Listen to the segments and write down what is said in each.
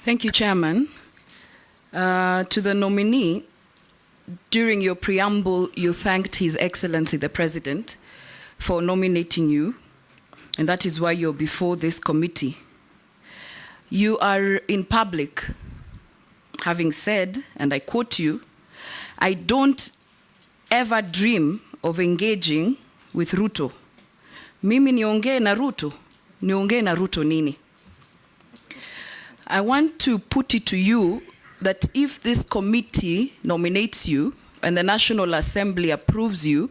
Thank you, Chairman. To the nominee, during your preamble, you thanked His Excellency the President for nominating you, and that is why you're before this committee. You are in public having said, and I quote you, "I don't ever dream of engaging with Ruto. Mimi niongee na Ruto, niongee na Ruto nini?" I want to put it to you that if this committee nominates you and the National Assembly approves you,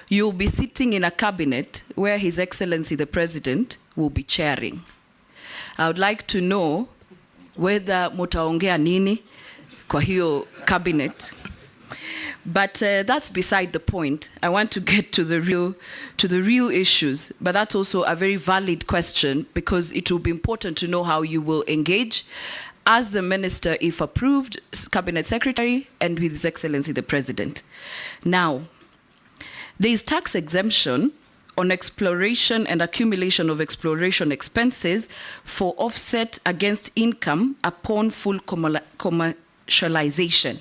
you'll be sitting in a cabinet where His Excellency the President will be chairing. I would like to know whether mutaongea nini kwa hiyo cabinet. But that's beside the point. I want to get to the real issues. But that's also a very valid question, because it will be important to know how you will engage as the minister, if approved, cabinet secretary, and with His Excellency the President. Now, there is tax exemption on exploration and accumulation of exploration expenses for offset against income upon full commercialization.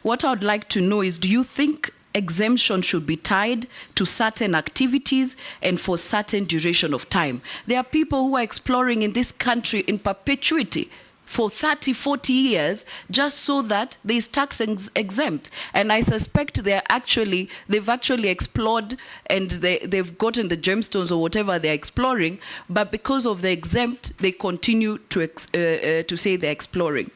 What I would like to know is, do you think exemption should be tied to certain activities and for certain duration of time? There are people who are exploring in this country in perpetuity for 30, 40 years, just so that there is tax exempt. And I suspect they've actually explored and they've gotten the gemstones or whatever they're exploring, but because of the exempt, they continue to say they're exploring.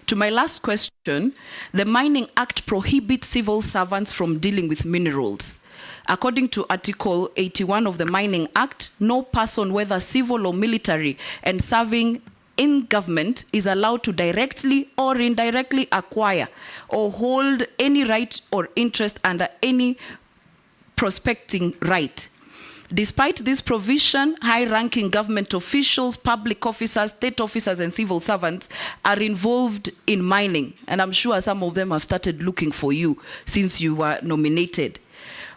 To my last question, the Mining Act prohibits civil servants from dealing with minerals. According to Article 81 of the Mining Act, no person, whether civil or military, and serving in government is allowed to directly or indirectly acquire or hold any right or interest under any prospecting right. Despite this provision, high-ranking government officials, public officers, state officers, and civil servants are involved in mining. And I'm sure some of them have started looking for you since you were nominated.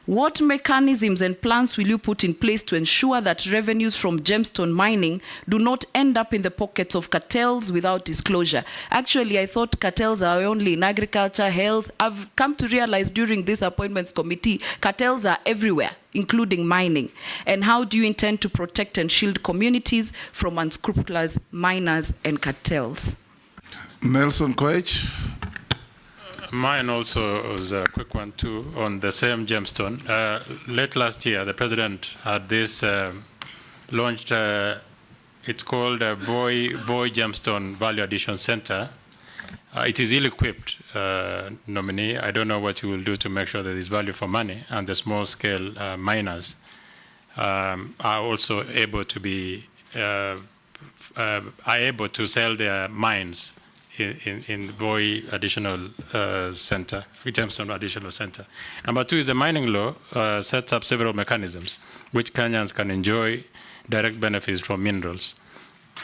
What mechanisms and plans will you put in place to ensure that revenues from gemstone mining do not end up in the pockets of cartels without disclosure? Actually, I thought cartels are only in agriculture, health. I've come to realize during this appointments committee, cartels are everywhere, including mining. And how do you intend to protect and shield communities from unscrupulous miners and cartels? Nelson Koech. Mine also was a quick one too, on the same gemstone. Late last year, the president had this launched, it's called VOI Gemstone Value Addition Center. It is ill-equipped, nominee. I don't know what you will do to make sure there is value for money, and the small-scale miners are also able to be able to sell their mines in VOI Additional Center, Gemstone Additional Center. Number two is the mining law sets up several mechanisms which Kenyans can enjoy direct benefits from minerals.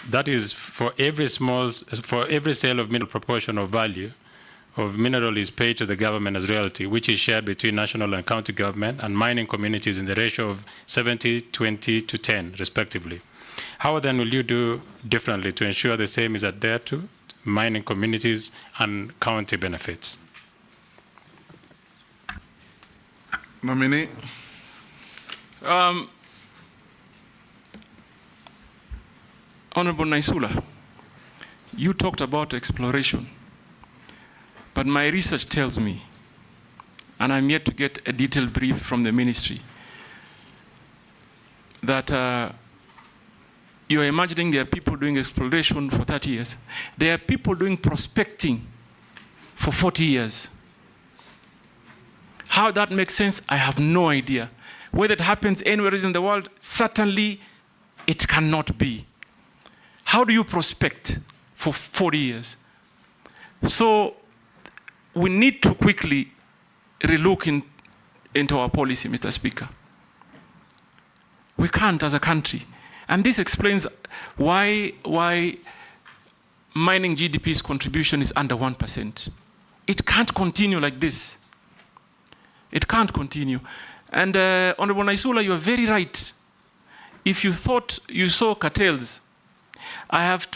That is, for every sale of mineral, proportion of value of mineral is paid to the government as royalty, which is shared between national and county government and mining communities in the ratio of 70, 20 to 10, respectively. How then will you do differently to ensure the same is adhered to mining communities and county benefits? Nominee. Honorable Naisula, you talked about exploration, but my research tells me, and I'm yet to get a detailed brief from the ministry, that you're imagining there are people doing exploration for 30 years. There are people doing prospecting for 40 years. How that makes sense, I have no idea. Whether it happens anywhere in the world, certainly it cannot be. How do you prospect for 40 years? So we need to quickly relook into our policy, Mr. Speaker. We can't as a country. And this explains why mining GDP's contribution is under 1%. It can't continue like this. It can't continue. And Honorable Naisula, you are very right. If you thought you saw cartels, I've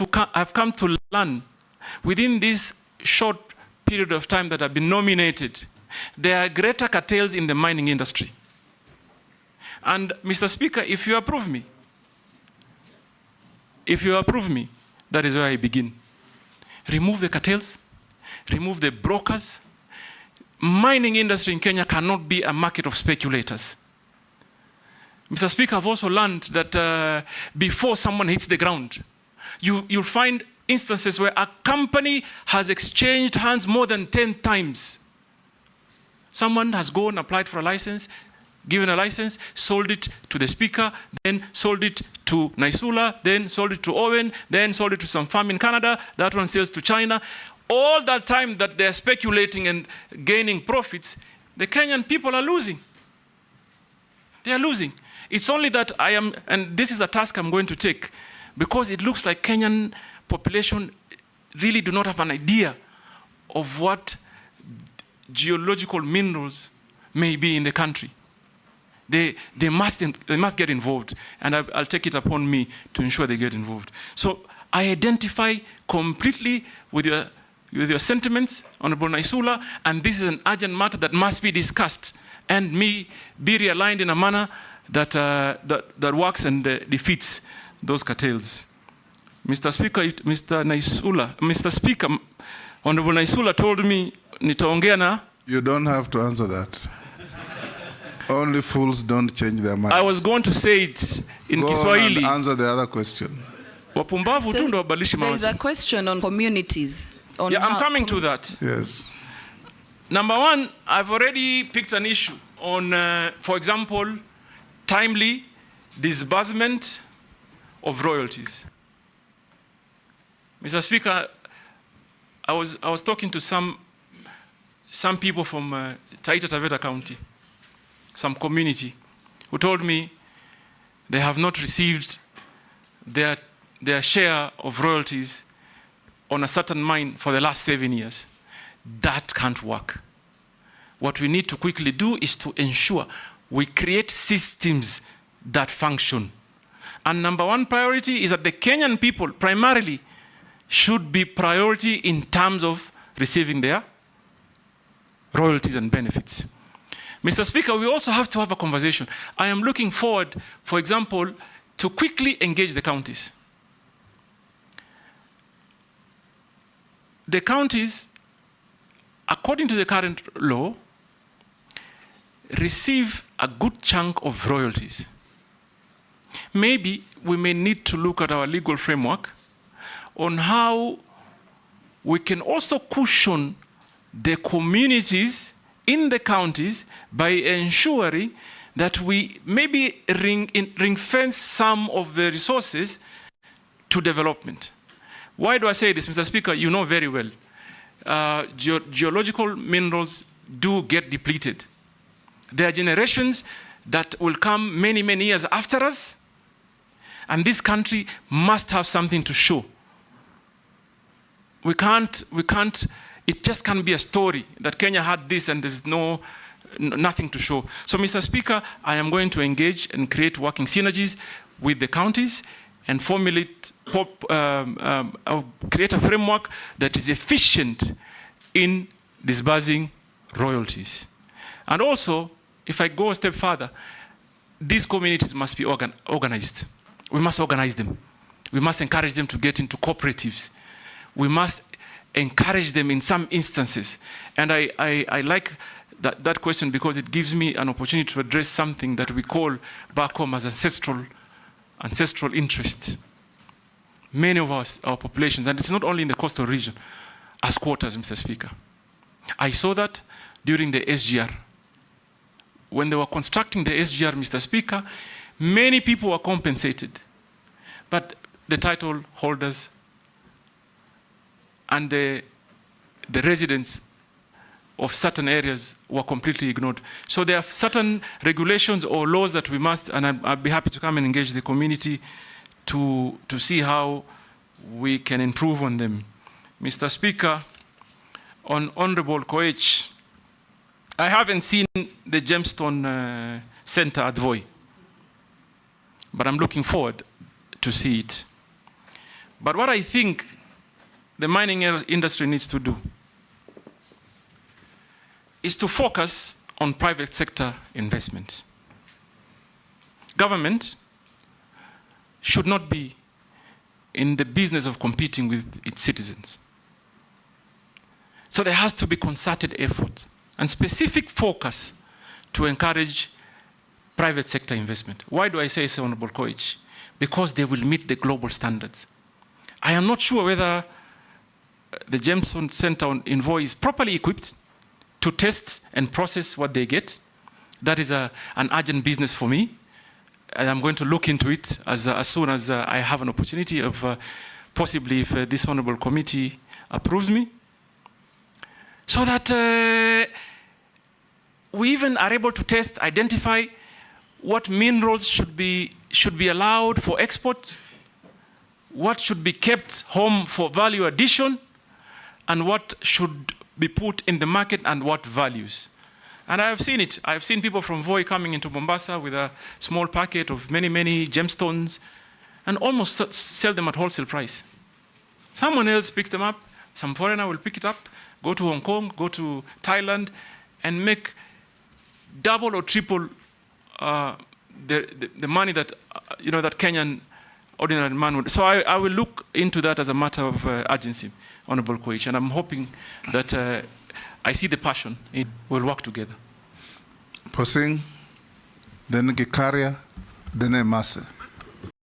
come to learn within this short period of time that have been nominated, there are greater cartels in the mining industry. And Mr. Speaker, if you approve me, that is where I begin. Remove the cartels, remove the brokers. Mining industry in Kenya cannot be a market of speculators. Mr. Speaker, I've also learned that before someone hits the ground, you'll find instances where a company has exchanged hands more than 10 times. Someone has gone, applied for a license, given a license, sold it to the speaker, then sold it to Naisula, then sold it to Owen, then sold it to some farm in Canada, that one sells to China. All that time that they're speculating and gaining profits, the Kenyan people are losing. They are losing. It's only that and this is a task I'm going to take, because it looks like Kenyan population really do not have an idea of what geological minerals may be in the country. They must get involved, and I'll take it upon me to ensure they get involved. So I identify completely with your sentiments, Honorable Naisula, and this is an urgent matter that must be discussed and be realigned in a manner that works and defeats those cartels. Mr. Speaker, Mr. Speaker, Honorable Naisula told me nitaongea na. You don't have to answer that. Only fools don't change their minds. I was going to say it in Kiswahili. Go on and answer the other question. Wapumbavu tu ndo wabadilishe mawazo. There's a question on communities. Yeah, I'm coming to that. Yes. Number one, I've already picked an issue on, for example, timely disbursement of royalties. Mr. Speaker, I was talking to some people from Taita Taveta County, some community, who told me they have not received their share of royalties on a certain mine for the last 7 years. That can't work. What we need to quickly do is to ensure we create systems that function. And number one priority is that the Kenyan people primarily should be priority in terms of receiving their royalties and benefits. Mr. Speaker, we also have to have a conversation. I am looking forward, for example, to quickly engage the counties. The counties, according to the current law, receive a good chunk of royalties. Maybe we may need to look at our legal framework on how we can also cushion the communities in the counties by ensuring that we maybe ring fence some of the resources to development. Why do I say this, Mr. Speaker? You know very well. Geological minerals do get depleted. There are generations that will come many, many years after us, and this country must have something to show. We can't, it just can't be a story that Kenya had this and there's nothing to show. So, Mr. Speaker, I am going to engage and create working synergies with the counties and formulate, create a framework that is efficient in disbursing royalties. And also, if I go a step further, these communities must be organized. We must organize them. We must encourage them to get into cooperatives. We must encourage them in some instances. And I like that question because it gives me an opportunity to address something that we call back home as ancestral interest. Many of us, our populations, and it's not only in the coastal region, as squatters, Mr. Speaker. I saw that during the SGR. When they were constructing the SGR, Mr. Speaker, many people were compensated. But the title holders and the residents of certain areas were completely ignored. So there are certain regulations or laws that we must, and I'd be happy to come and engage the community to see how we can improve on them. Mr. Speaker, on Honorable Koech, I haven't seen the Gemstone Center at Voi, but I'm looking forward to see it. But what I think the mining industry needs to do is to focus on private sector investment. Government should not be in the business of competing with its citizens. So there has to be concerted effort and specific focus to encourage private sector investment. Why do I say so, Honorable Koich? Because they will meet the global standards. I am not sure whether the Gemstone Center in Voi is properly equipped to test and process what they get. That is an urgent business for me. And I'm going to look into it as soon as I have an opportunity of possibly if this honorable committee approves me. So that we even are able to test, identify what minerals should be allowed for export, what should be kept home for value addition, and what should be put in the market and what values. And I have seen it. I've seen people from Voi coming into Mombasa with a small packet of many, many gemstones and almost sell them at wholesale price. Someone else picks them up, some foreigner will pick it up, go to Hong Kong, go to Thailand, and make double or triple the money that, that Kenyan ordinary man would. So I will look into that as a matter of urgency, Honorable Koich, and I'm hoping that I see the passion. We'll work together. Posing, then Gikaria, then Emase.